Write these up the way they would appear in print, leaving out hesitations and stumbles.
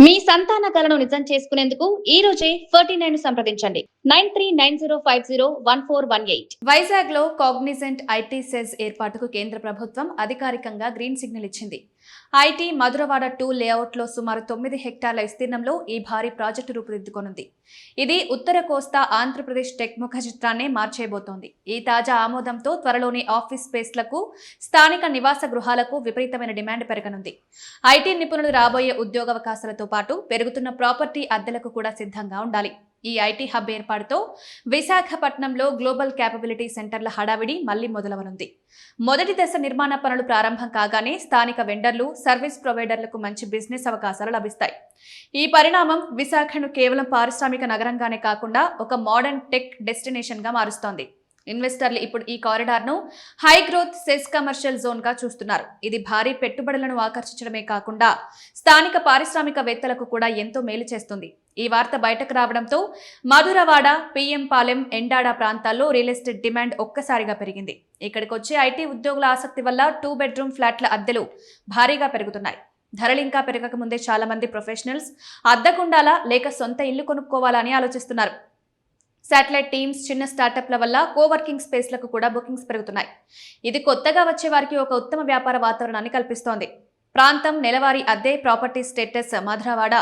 మీ సంతాన కలను నిజం చేసుకునేందుకు ఈ రోజే 49 సంప్రదించండి 9390501418. వైజాగ్ లో కాగ్నిజెంట్ ఐటీ సెజ్ ఏర్పాటుకు కేంద్ర ప్రభుత్వం అధికారికంగా గ్రీన్ సిగ్నల్ ఇచ్చింది. ఐటీ మధురవాడ 2 లేఅవుట్ లో సుమారు 9 హెక్టార్ల విస్తీర్ణంలో ఈ భారీ ప్రాజెక్టు రూపుదిద్దుకోనుంది. ఇది ఉత్తర కోస్తా ఆంధ్రప్రదేశ్ టెక్ ముఖ చిత్రాన్ని మార్చేయబోతోంది. ఈ తాజా ఆమోదంతో త్వరలోని ఆఫీస్ స్పేస్లకు, స్థానిక నివాస గృహాలకు విపరీతమైన డిమాండ్ పెరగనుంది. ఐటీ నిపుణులు రాబోయే ఉద్యోగావకాశాలతో పాటు పెరుగుతున్న ప్రాపర్టీ అద్దెలకు కూడా సిద్ధంగా ఉండాలి. ఈ ఐటీ హబ్ ఏర్పాటుతో విశాఖపట్నంలో గ్లోబల్ క్యాపబిలిటీ సెంటర్ల హడావిడి మళ్లీ మొదలవనుంది. మొదటి దశ నిర్మాణ పనులు ప్రారంభం కాగానే స్థానిక వెండర్లు, సర్వీస్ ప్రొవైడర్లకు మంచి బిజినెస్ అవకాశాలు లభిస్తాయి. ఈ పరిణామం విశాఖను కేవలం పారిశ్రామిక నగరంగానే కాకుండా ఒక మోడర్న్ టెక్ డెస్టినేషన్ గా మారుస్తోంది. ఇన్వెస్టర్లు ఇప్పుడు ఈ కారిడార్ను హై గ్రోత్ సెస్ కమర్షియల్ జోన్ గా చూస్తున్నారు. ఇది భారీ పెట్టుబడులను ఆకర్షించడమే కాకుండా స్థానిక పారిశ్రామికవేత్తలకు కూడా ఎంతో మేలు చేస్తుంది. ఈ వార్త బయటకు రావడంతో మధురవాడ, పిఎం పాలెం, ఎండాడ ప్రాంతాల్లో రియల్ ఎస్టేట్ డిమాండ్ ఒక్కసారిగా పెరిగింది. ఇక్కడికి వచ్చే ఐటీ ఉద్యోగుల ఆసక్తి వల్ల 2 బెడ్రూమ్ ఫ్లాట్ల అద్దెలు భారీగా పెరుగుతున్నాయి. ధరలు ఇంకా పెరగక ముందే చాలా మంది ప్రొఫెషనల్స్ అద్దెకుండాలా లేక సొంత ఇల్లు కొనుక్కోవాలా అని ఆలోచిస్తున్నారు. శాటిలైట్ టీమ్స్, చిన్న స్టార్టప్ల వల్ల కోవర్కింగ్ స్పేస్లకు కూడా బుకింగ్స్ పెరుగుతున్నాయి. ఇది కొత్తగా వచ్చే వారికి ఒక ఉత్తమ వ్యాపార వాతావరణాన్ని కల్పిస్తోంది. ప్రాంతం నెలవారీ అద్దె ప్రాపర్టీ స్టేటస్ మధురవాడ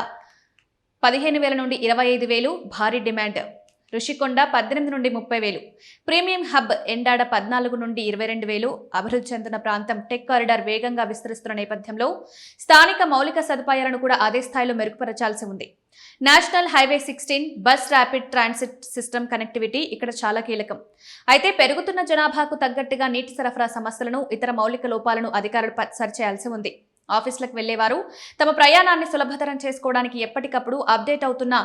15,000 నుండి 25,000 భారీ డిమాండ్. రుషికొండ 18 నుండి 30,000. ప్రీమియం హబ్ ఎండాడ 14 నుండి 22,000. అభివృద్ధి చెందిన ప్రాంతం టెక్ కారిడార్ వేగంగా విస్తరిస్తున్న నేపథ్యంలో స్థానిక మౌలిక సదుపాయాలను కూడా అదే స్థాయిలో మెరుగుపరచాల్సి ఉంది. National highway 16 bus rapid transit system connectivity ఇక్కడ చాలా కీలకం. అయితే పెరుగుతున్న జనాభాకు తగ్గట్టుగా నీటి సరఫరా సమస్యలను, ఇతర మౌలిక లోపాలను అధికారులు సరిచేయాల్సి ఉంది. ఆఫీసులకు వెళ్లేవారు తమ ప్రయాణాన్ని సులభతరం చేసుకోవడానికి ఎప్పటికప్పుడు అప్డేట్ అవుతున్న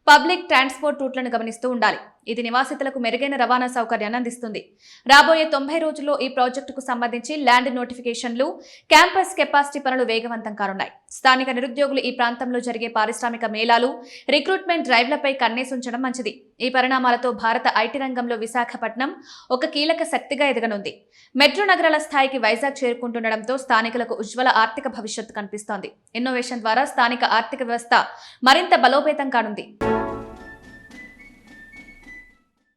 పబ్లిక్ ట్రాన్స్పోర్ట్ రూట్లను గమనిస్తూ ఉండాలి. ఇది నివాసితులకు మెరుగైన రవాణా సౌకర్యాన్ని అందిస్తుంది. రాబోయే 90 రోజుల్లో ఈ ప్రాజెక్టుకు సంబంధించి ల్యాండ్ నోటిఫికేషన్లు, క్యాంపస్ కెపాసిటీ పనులు వేగవంతం కానున్నాయి. స్థానిక నిరుద్యోగులు ఈ ప్రాంతంలో జరిగే పారిశ్రామిక మేళాలు, రిక్రూట్మెంట్ డ్రైవ్లపై కన్నేసుంచడం మంచిది. ఈ పరిణామాలతో భారత ఐటీ రంగంలో విశాఖపట్నం ఒక కీలక శక్తిగా ఎదగనుంది. మెట్రో నగరాల స్థాయికి వైజాగ్ చేరుకుంటుండటంతో స్థానికులకు ఉజ్వల ఆర్థిక భవిష్యత్తు కనిపిస్తోంది. ఇన్నోవేషన్ ద్వారా స్థానిక ఆర్థిక వ్యవస్థ మరింత బలోపేతం కానుంది.